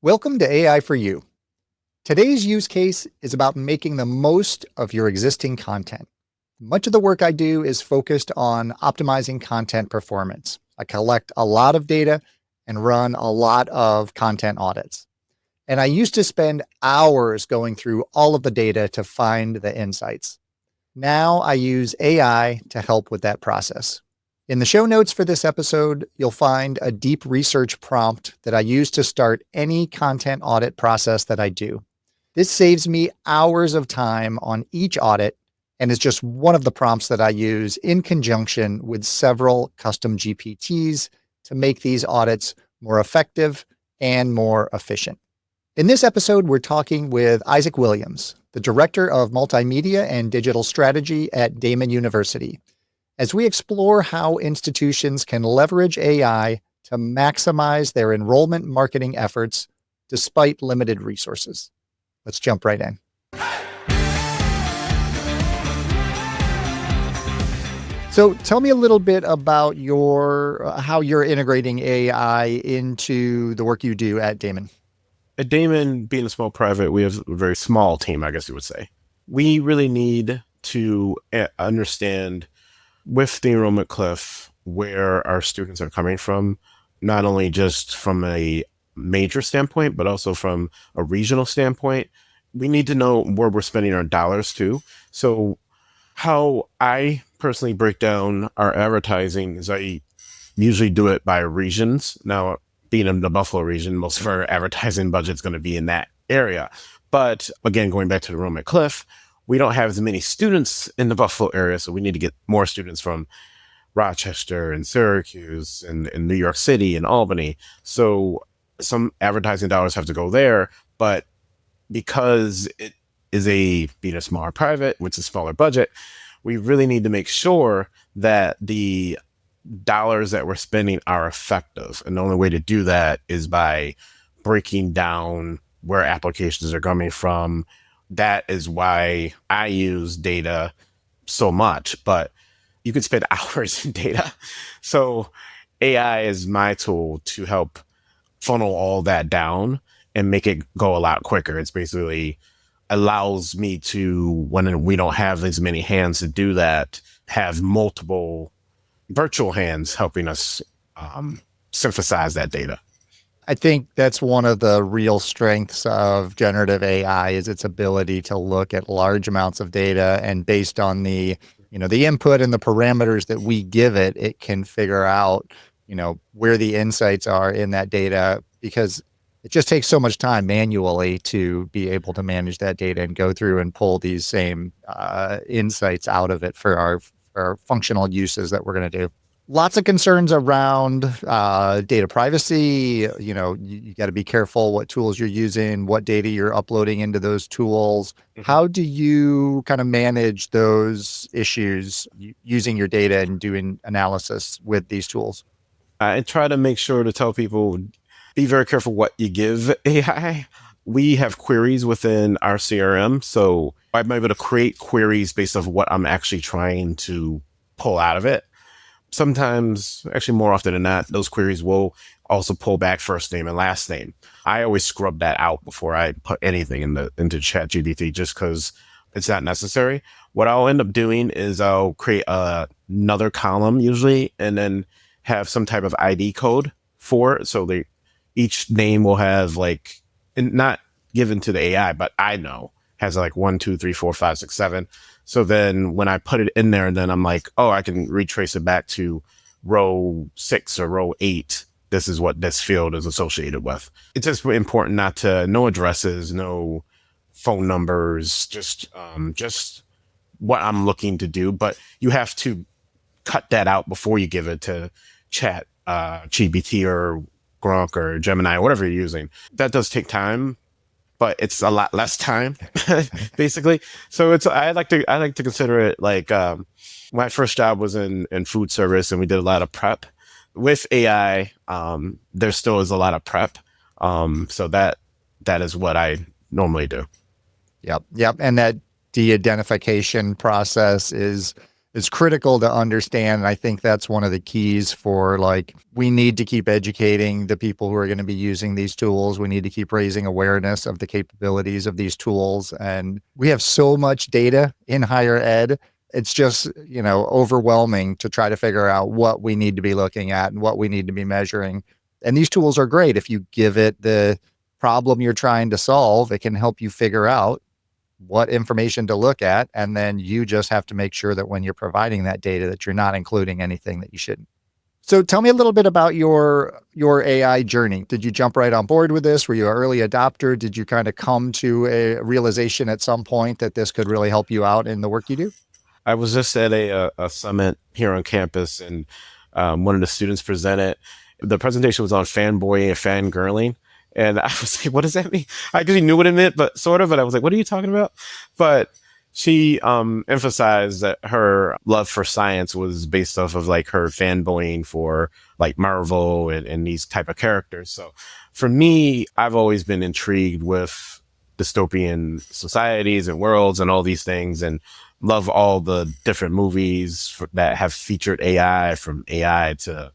Welcome to AI for You. Today's use case is about making the most of your existing content. Much of the work I do is focused on optimizing content performance. I collect a lot of data and run a lot of content audits. And I used to spend hours going through all of the data to find the insights. Now I use AI to help with that process. In the show notes for this episode, you'll find a deep research prompt that I use to start any content audit process that I do. This saves me hours of time on each audit and is just one of the prompts that I use in conjunction with several custom GPTs to make these audits more effective and more efficient. In this episode, we're talking with Isaac Williams, the Director of Multimedia and Digital Strategy at Daemen University, as we explore how institutions can leverage AI to maximize their enrollment marketing efforts despite limited resources. Let's jump right in. So tell me a little bit about how you're integrating AI into the work you do at Daemen. At Daemen, being a small private, we have a very small team, I guess you would say. We really need to understand with the enrollment cliff where our students are coming from, not only just from a major standpoint, but also from a regional standpoint. We need to know where we're spending our dollars too. So how I personally break down our advertising is I usually do it by regions. Now, being in the Buffalo region, most of our advertising budget is going to be in that area. But again, going back to the enrollment cliff, we don't have as many students in the Buffalo area, so we need to get more students from Rochester and Syracuse and New York City and Albany. So some advertising dollars have to go there, but because it is being a smaller private, which is a smaller budget, we really need to make sure that the dollars that we're spending are effective. And the only way to do that is by breaking down where applications are coming from. That is why I use data so much, but you could spend hours in data. So AI is my tool to help funnel all that down and make it go a lot quicker. It's basically allows me to, when we don't have as many hands to do that, have multiple virtual hands helping us synthesize that data. I think that's one of the real strengths of generative AI is its ability to look at large amounts of data, and based on the input and the parameters that we give it, it can figure out, where the insights are in that data, because it just takes so much time manually to be able to manage that data and go through and pull these same insights out of it for our functional uses that we're going to do. Lots of concerns around data privacy. You got to be careful what tools you're using, what data you're uploading into those tools. Mm-hmm. How do you kind of manage those issues using your data and doing analysis with these tools? I try to make sure to tell people, be very careful what you give AI. We have queries within our CRM, so I'm able to create queries based off what I'm actually trying to pull out of it. Sometimes, actually more often than not, those queries will also pull back first name and last name. I always scrub that out before I put anything into ChatGPT just because it's not necessary. What I'll end up doing is I'll create another column usually and then have some type of ID code for it. So each name will have and not given to the AI, but I know has 1, 2, 3, 4, 5, 6, 7. So then when I put it in there, and then I'm like, oh, I can retrace it back to row 6 or row 8. This is what this field is associated with. It's just important not to no addresses, no phone numbers, just what I'm looking to do. But you have to cut that out before you give it to Chat GPT or Gronk or Gemini, or whatever you're using. That does take time, but it's a lot less time, basically. So I like to consider it my first job was in food service, and we did a lot of prep. With AI, there still is a lot of prep. So that is what I normally do. Yep. And that de-identification process is is critical to understand. And I think that's one of the keys for like, we need to keep educating the people who are going to be using these tools. We need to keep raising awareness of the capabilities of these tools. And we have so much data in higher ed. It's just, overwhelming to try to figure out what we need to be looking at and what we need to be measuring. And these tools are great. If you give it the problem you're trying to solve, it can help you figure out what information to look at. And then you just have to make sure that when you're providing that data, that you're not including anything that you shouldn't. So tell me a little bit about your AI journey. Did you jump right on board with this? Were you an early adopter? Did you kind of come to a realization at some point that this could really help you out in the work you do? I was just at a summit here on campus, and one of the students presented. The presentation was on fanboying and fangirling. And I was like, what does that mean? I actually knew what it meant, but sort of. But I was like, what are you talking about? But she emphasized that her love for science was based off of like her fanboying for like Marvel and these type of characters. So for me, I've always been intrigued with dystopian societies and worlds and all these things, and love all the different movies that have featured AI, from AI to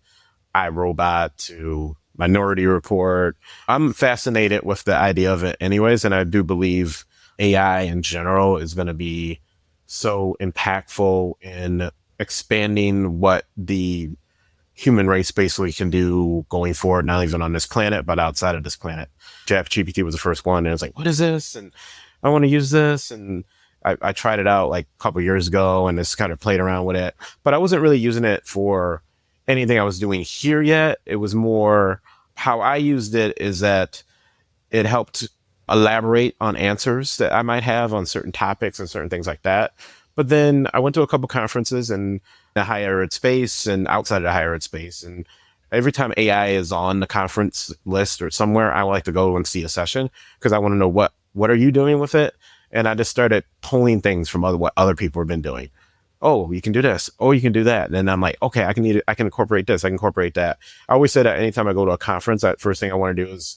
iRobot to Minority Report. I'm fascinated with the idea of it anyways, and I do believe AI in general is going to be so impactful in expanding what the human race basically can do going forward, not even on this planet, but outside of this planet. ChatGPT was the first one, and it's like, what is this? And I want to use this. And I tried it out like a couple of years ago and just kind of played around with it, but I wasn't really using it for anything I was doing here yet. It was more how I used it is that it helped elaborate on answers that I might have on certain topics and certain things like that. But then I went to a couple conferences in the higher ed space and outside of the higher ed space. And every time AI is on the conference list or somewhere, I like to go and see a session because I want to know what are you doing with it? And I just started pulling things from what other people have been doing. Oh, you can do this. Oh, you can do that. And then I'm like, okay, I can incorporate this. I can incorporate that. I always say that anytime I go to a conference, that first thing I want to do is,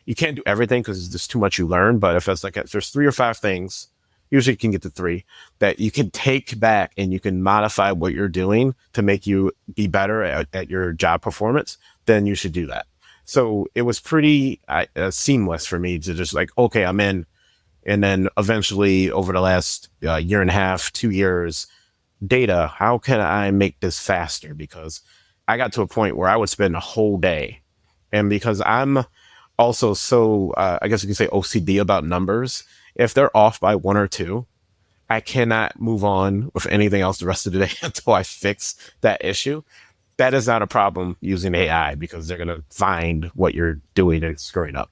you can't do everything because there's too much you learn. But if there's 3 or 5 things, usually you can get to 3 that you can take back and you can modify what you're doing to make you be better at your job performance, then you should do that. So it was pretty seamless for me to just like, okay, I'm in. And then eventually over the last year and a half, 2 years, data, how can I make this faster? Because I got to a point where I would spend a whole day. And because I'm also so, I guess you can say OCD about numbers, if they're off by 1 or 2, I cannot move on with anything else the rest of the day until I fix that issue. That is not a problem using AI because they're going to find what you're doing and screwing up.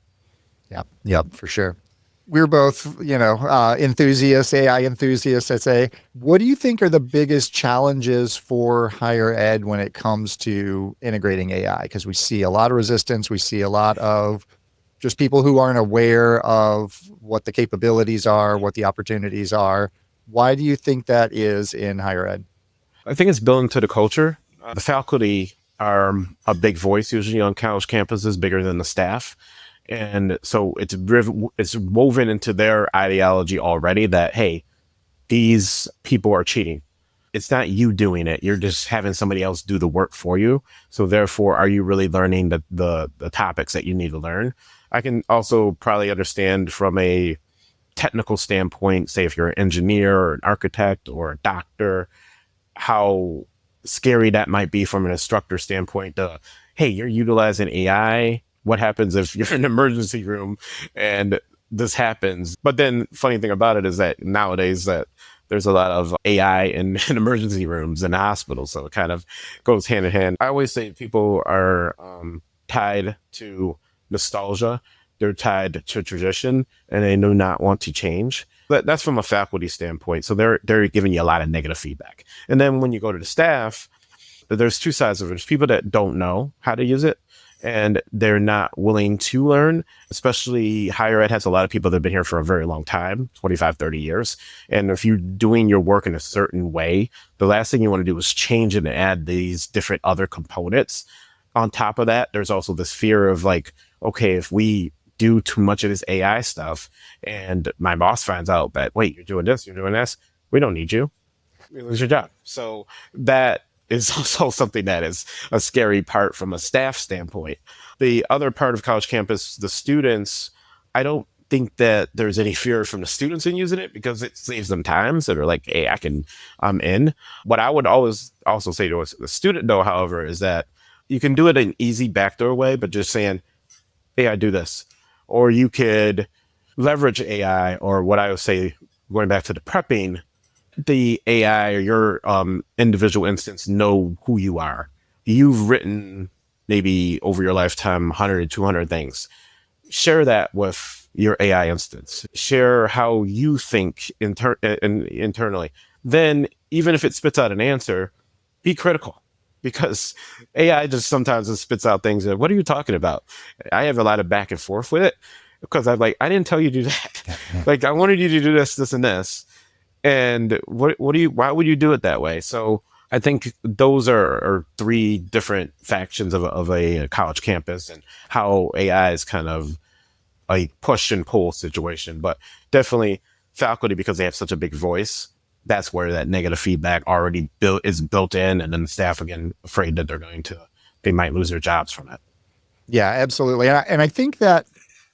Yep, for sure. We're both, enthusiasts, AI enthusiasts, I'd say. What do you think are the biggest challenges for higher ed when it comes to integrating AI? Because we see a lot of resistance. We see a lot of just people who aren't aware of what the capabilities are, what the opportunities are. Why do you think that is in higher ed? I think it's built into the culture. The faculty are a big voice usually on college campuses, bigger than the staff. And so it's woven into their ideology already that, hey, these people are cheating. It's not you doing it. You're just having somebody else do the work for you. So therefore, are you really learning the topics that you need to learn? I can also probably understand from a technical standpoint, say if you're an engineer or an architect or a doctor, how scary that might be from an instructor standpoint. Hey, you're utilizing AI. What happens if you're in an emergency room and this happens? But then funny thing about it is that nowadays that there's a lot of AI in emergency rooms in hospitals. So it kind of goes hand in hand. I always say people are tied to nostalgia. They're tied to tradition and they do not want to change. But that's from a faculty standpoint. So they're giving you a lot of negative feedback. And then when you go to the staff, there's 2 sides of it. There's people that don't know how to use it and they're not willing to learn. Especially higher ed has a lot of people that have been here for a very long time, 25, 30 years. And if you're doing your work in a certain way, the last thing you want to do is change it and add these different other components. On top of that, there's also this fear of like, okay, if we do too much of this AI stuff and my boss finds out that, wait, you're doing this, we don't need you. you lose your job. So that is also something that is a scary part from a staff standpoint. The other part of college campus, the students, I don't think that there's any fear from the students in using it because it saves them time. So they're like, hey, I'm in. What I would always also say to the student, though, however, is that you can do it an easy backdoor way, but just saying, hey, I do this. Or you could leverage AI, or what I would say, going back to the prepping, the AI or your individual instance know who you are. You've written maybe over your lifetime 100, 200 things. Share that with your AI instance. Share how you think internally. Then, even if it spits out an answer, be critical, because AI just sometimes it spits out things that, what are you talking about? I have a lot of back and forth with it because I'm like, I didn't tell you to do that. Like, I wanted you to do this, this, and this. And why would you do it that way? So I think those are three different factions of a college campus and how AI is kind of a push and pull situation. But definitely faculty, because they have such a big voice, that's where that negative feedback already is built in. And then the staff, again, afraid that they might lose their jobs from it. Yeah, absolutely. And I think that,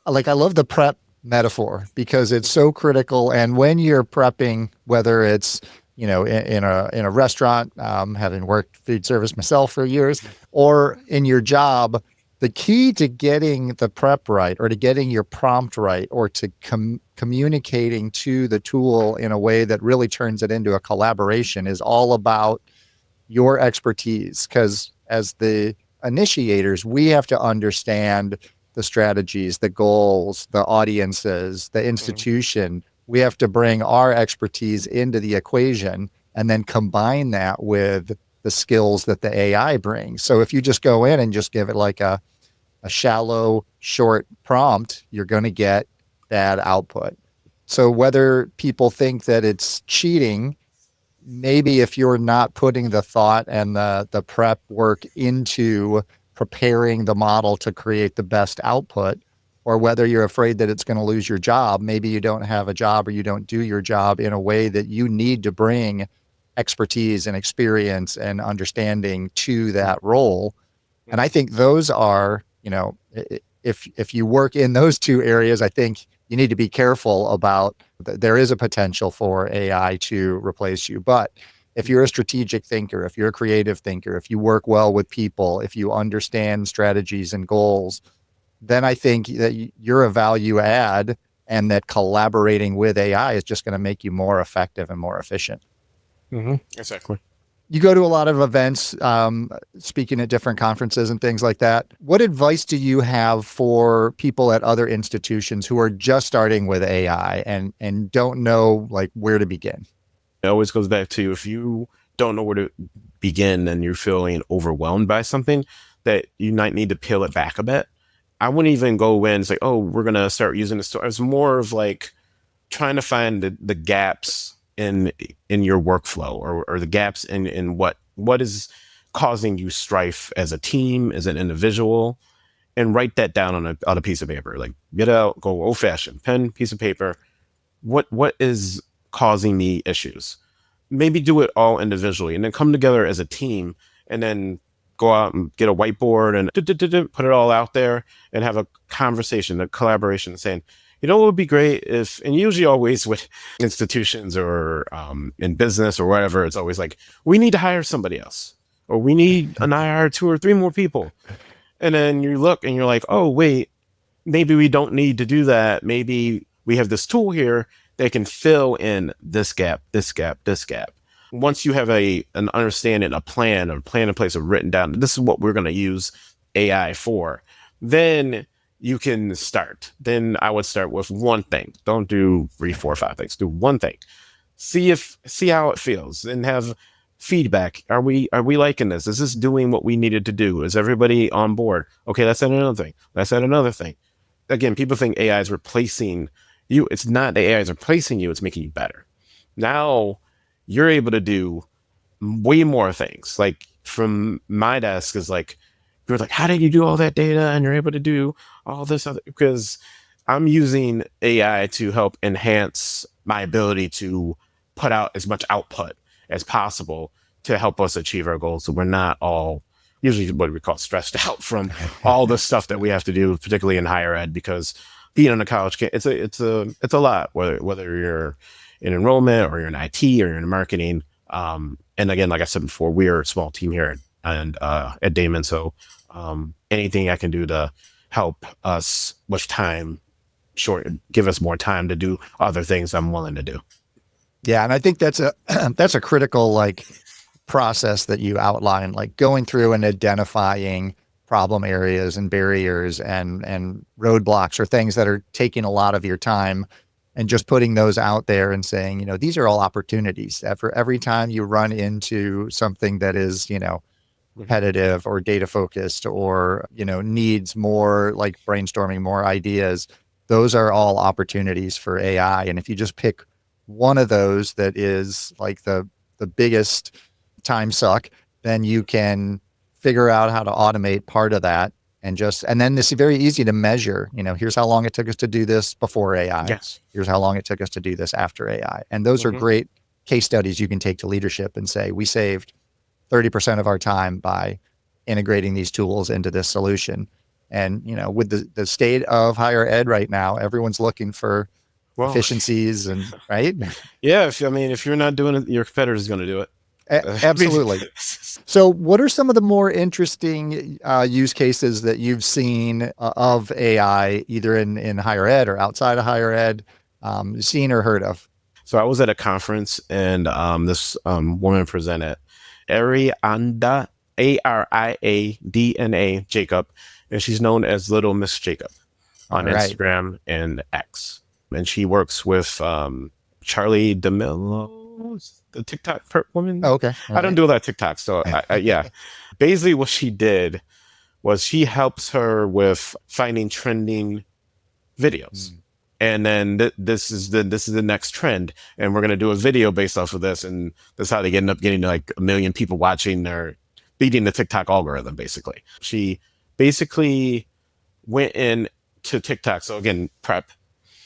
like, I love the prep metaphor because it's so critical. And when you're prepping, whether it's, in a restaurant, having worked food service myself for years, or in your job, the key to getting the prep right, or to getting your prompt right, or to communicating to the tool in a way that really turns it into a collaboration is all about your expertise. Because as the initiators, we have to understand the strategies, the goals, the audiences, the institution. We have to bring our expertise into the equation and then combine that with the skills that the AI brings. So if you just go in and just give it like a shallow, short prompt, you're going to get bad output. So whether people think that it's cheating, maybe if you're not putting the thought and the prep work into preparing the model to create the best output, or whether you're afraid that it's going to lose your job, maybe you don't have a job or you don't do your job in a way that you need to bring expertise and experience and understanding to that role. And I think those are, if you work in those two areas, I think you need to be careful about there is a potential for AI to replace you. But if you're a strategic thinker, if you're a creative thinker, if you work well with people, if you understand strategies and goals, then I think that you're a value add, and that collaborating with AI is just going to make you more effective and more efficient. Mm-hmm. Exactly. You go to a lot of events, speaking at different conferences and things like that. What advice do you have for people at other institutions who are just starting with AI and don't know like where to begin? It always goes back to, if you don't know where to begin and you're feeling overwhelmed by something, that you might need to peel it back a bit. I wouldn't even go in and say, oh, we're going to start using this. It's more of like trying to find the gaps in your workflow, or the gaps in what is causing you strife as a team, as an individual, and write that down on a piece of paper. Like, get out, go old fashioned, pen, piece of paper. What is causing me issues? Maybe do it all individually and then come together as a team, and then go out and get a whiteboard and put it all out there and have a conversation, a collaboration, saying, what would be great if, and usually always with institutions or in business or whatever, it's always like, we need to hire somebody else, or we need an hire 2 or 3 more people. And then you look and you're like, oh, wait, maybe we don't need to do that. Maybe we have this tool here that can fill in this gap, this gap, this gap. Once you have an understanding, a plan in place, of written down, this is what we're going to use AI for, then you can start. Then I would start with one thing. Don't do 3, 4, 5 things. Do one thing. See how it feels, and have feedback. Are we liking this? Is this doing what we needed to do? Is everybody on board? Okay, let's add another thing. Let's add another thing. Again, people think AI is replacing you. It's not that AI is replacing you. It's making you better. Now you're able to do way more things. Like, from my desk is like, you're like, how did you do all that data? And you're able to do all this other, because I'm using AI to help enhance my ability to put out as much output as possible to help us achieve our goals. So we're not all usually what we call stressed out from all the stuff that we have to do, particularly in higher ed, because being on a college, it's a lot, whether you're in enrollment or you're in IT or you're in marketing. And again, like I said before, we're a small team here at Daemen. So anything I can do to help us with time, give us more time to do other things, I'm willing to do. Yeah, and I think that's a that's a critical like process that you outline, like going through and identifying problem areas and barriers and roadblocks or things that are taking a lot of your time, and just putting those out there and saying, these are all opportunities. For every time you run into something that is, repetitive or data focused or, needs more like brainstorming, more ideas, those are all opportunities for AI. And if you just pick one of those that is like the biggest time suck, then you can figure out how to automate part of that. And then it's very easy to measure, here's how long it took us to do this before AI. Yes. Here's how long it took us to do this after AI. And those are great case studies you can take to leadership and say, we saved 30% of our time by integrating these tools into this solution. And, with the state of higher ed right now, everyone's looking for efficiencies and right. Yeah. If you're not doing it, your competitor's going to do it. Absolutely. So what are some of the more interesting use cases that you've seen of AI, either in higher ed or outside of higher ed, seen or heard of? So I was at a conference and this woman presented, Arianda, Ariadna Jacob, and she's known as Little Miss Jacob on Instagram and X. And she works with Charlie D'Amelio, the TikTok woman. Oh, okay. I don't do a lot of TikTok. So yeah, basically what she did was she helps her with finding trending videos. And then this is the next trend. And we're going to do a video based off of this. And that's how they end up getting like 1 million people watching or beating the TikTok algorithm, basically. She basically went into TikTok. So again,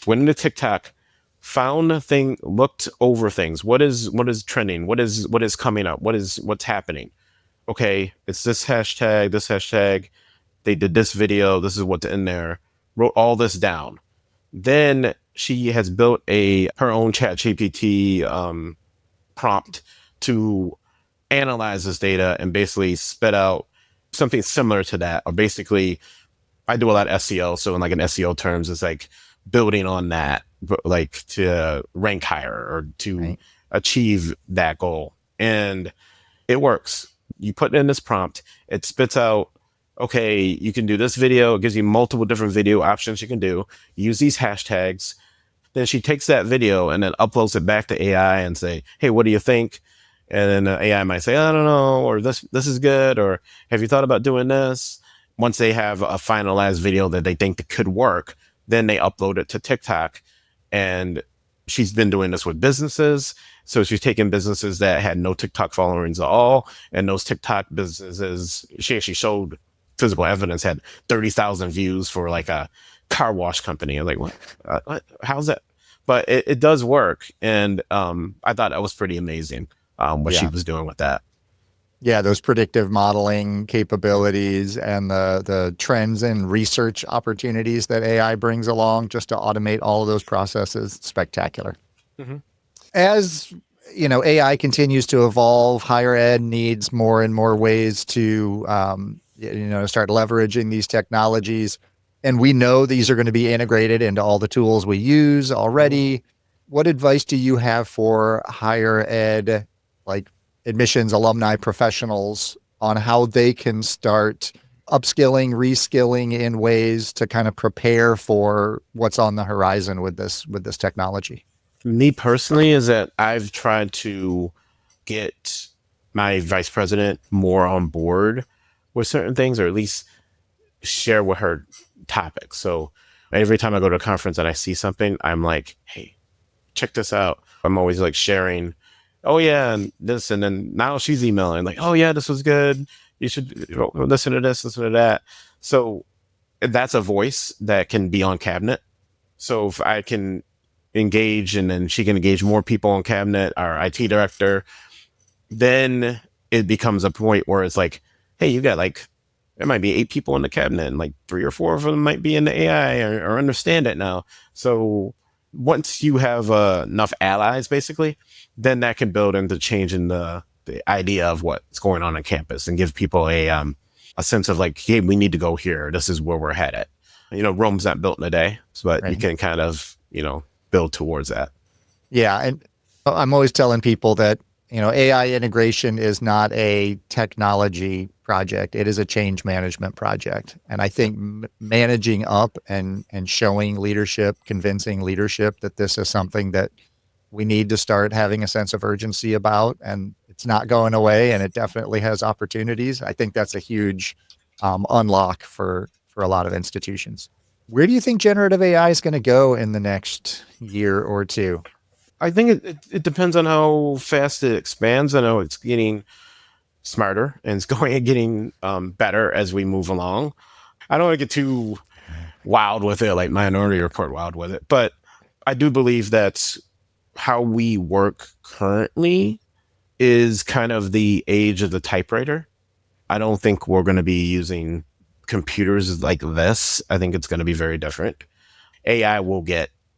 went into TikTok, found a thing, looked over things. What is trending? What is coming up? What's happening? Okay, it's this hashtag. They did this video. This is what's in there. Wrote all this down. Then she has built her own ChatGPT prompt to analyze this data and basically spit out something similar to that. Or basically, I do a lot of SEO. So in like an SEO terms, it's like building on that, like to rank higher or to achieve that goal. And it works. You put in this prompt, it spits out, okay, you can do this video. It gives you multiple different video options you can do. Use these hashtags. Then she takes that video and then uploads it back to AI and say, hey, what do you think? And then the AI might say, I don't know, or this is good, or have you thought about doing this? Once they have a finalized video that they think that could work, then they upload it to TikTok. And she's been doing this with businesses. So she's taking businesses that had no TikTok followings at all. And those TikTok businesses, she actually showed physical evidence, had 30,000 views for like a car wash company. I'm like, what? How's that? But it does work. And I thought that was pretty amazing what she was doing with that. Yeah, those predictive modeling capabilities and the trends and research opportunities that AI brings along just to automate all of those processes, spectacular. As AI continues to evolve, higher ed needs more and more ways to start leveraging these technologies. And we know these are going to be integrated into all the tools we use already. What advice do you have for higher ed, like admissions, alumni, professionals, on how they can start upskilling, reskilling in ways to kind of prepare for what's on the horizon with this technology? Me personally is that I've tried to get my vice president more on board with certain things, or at least share with her topics. So every time I go to a conference and I see something, I'm like, hey, check this out. I'm always like sharing, oh yeah, and this, and then now she's emailing like, oh yeah, this was good. You should listen to this, listen to that. So that's a voice that can be on cabinet. So if I can engage and then she can engage more people on cabinet, our IT director, then it becomes a point where it's like, hey, you got like, there might be 8 people in the cabinet and like 3 or 4 of them might be in the AI or understand it now. So once you have enough allies, basically, then that can build into changing the idea of what's going on campus and give people a sense of like, hey, we need to go here. This is where we're headed. Rome's not built in a day, but you can kind of, build towards that. Yeah. And I'm always telling people that, AI integration is not a technology project. It is a change management project. And I think managing up and showing leadership, convincing leadership that this is something that we need to start having a sense of urgency about, and it's not going away, and it definitely has opportunities. I think that's a huge unlock for a lot of institutions. Where do you think generative AI is going to go in the next year or two? I think it depends on how fast it expands. I know it's getting smarter and it's getting better as we move along. I don't want to get too wild with it, like Minority Report wild with it, but I do believe that how we work currently is kind of the age of the typewriter. I don't think we're going to be using computers like this. I think it's going to be very different. AI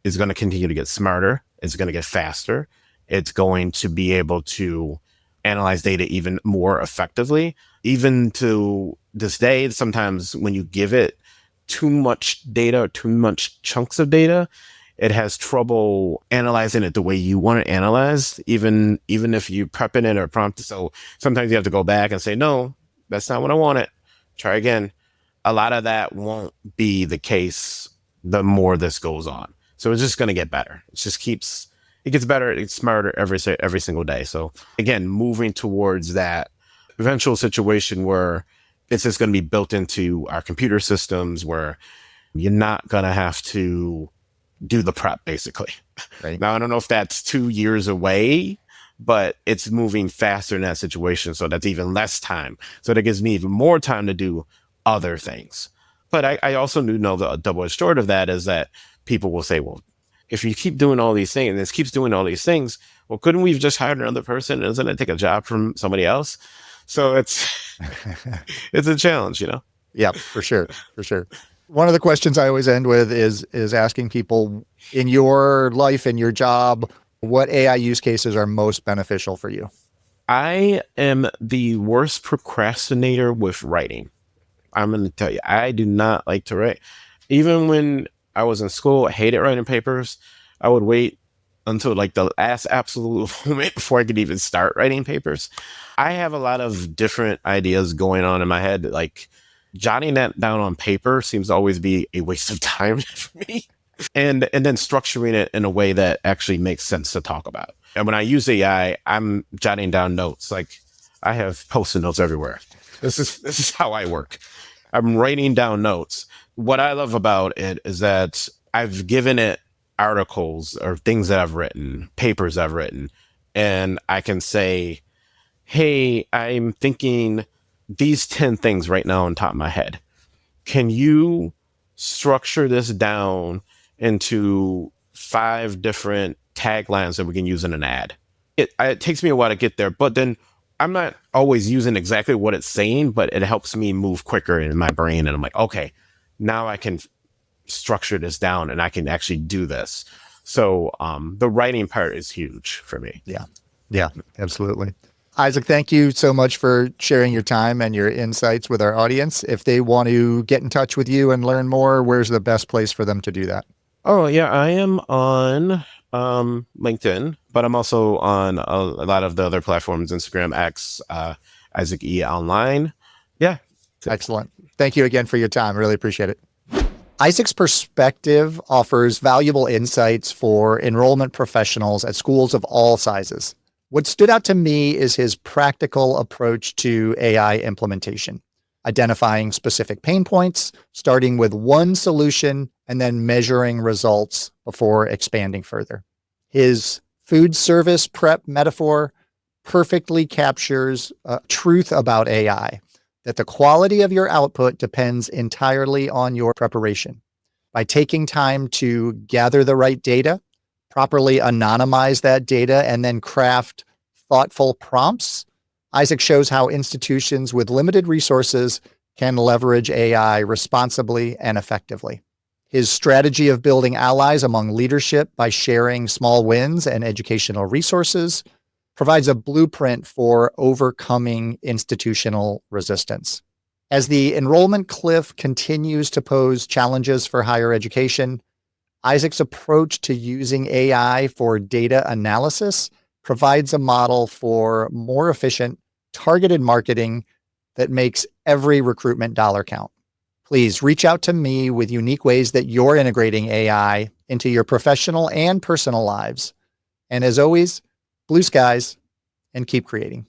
is going to continue to get smarter. It's going to get faster. It's going to be able to analyze data even more effectively. Even to this day, sometimes when you give it too much data or too much chunks of data, it has trouble analyzing it the way you want it analyzed, even if you prep it or prompt it. So sometimes you have to go back and say, no, that's not what I wanted. Try again. A lot of that won't be the case the more this goes on. So it's just going to get better. It gets better. It's smarter every single day. So again, moving towards that eventual situation where it's just going to be built into our computer systems where you're not going to have to do the prep, basically. Right. Now, I don't know if that's 2 years away, but it's moving faster in that situation. So that's even less time. So that gives me even more time to do other things. But I also do know the double-edged sword of that is that people will say, well, if you keep doing all these things and this keeps doing all these things, well, couldn't we have just hired another person? Doesn't it take a job from somebody else? So it's a challenge, Yeah, for sure. For sure. One of the questions I always end with is asking people in your life, in your job, what AI use cases are most beneficial for you? I am the worst procrastinator with writing. I'm going to tell you, I do not like to write. Even when I was in school, I hated writing papers. I would wait until like the last absolute moment before I could even start writing papers. I have a lot of different ideas going on in my head. Like jotting that down on paper seems to always be a waste of time for me. And then structuring it in a way that actually makes sense to talk about. And when I use AI, I'm jotting down notes. Like I have Post-it notes everywhere. This is how I work. I'm writing down notes. What I love about it is that I've given it articles or things that I've written, papers I've written, and I can say, hey, I'm thinking these 10 things right now on top of my head. Can you structure this down into 5 different taglines that we can use in an ad? It takes me a while to get there, but then I'm not always using exactly what it's saying, but it helps me move quicker in my brain. And I'm like, okay, now I can structure this down and I can actually do this. So the writing part is huge for me. Yeah, absolutely. Isaac, thank you so much for sharing your time and your insights with our audience. If they want to get in touch with you and learn more, where's the best place for them to do that? Oh, yeah, I am on LinkedIn, but I'm also on a lot of the other platforms, Instagram, X, Isaac E Online. Yeah. Excellent. Thank you again for your time. Really appreciate it. Isaac's perspective offers valuable insights for enrollment professionals at schools of all sizes. What stood out to me is his practical approach to AI implementation, identifying specific pain points, starting with one solution, and then measuring results before expanding further. His food service prep metaphor perfectly captures truth about AI, that the quality of your output depends entirely on your preparation. By taking time to gather the right data, properly anonymize that data, and then craft thoughtful prompts, Isaac shows how institutions with limited resources can leverage AI responsibly and effectively. His strategy of building allies among leadership by sharing small wins and educational resources provides a blueprint for overcoming institutional resistance. As the enrollment cliff continues to pose challenges for higher education, Isaac's approach to using AI for data analysis provides a model for more efficient, targeted marketing that makes every recruitment dollar count. Please reach out to me with unique ways that you're integrating AI into your professional and personal lives. And as always, blue skies and keep creating.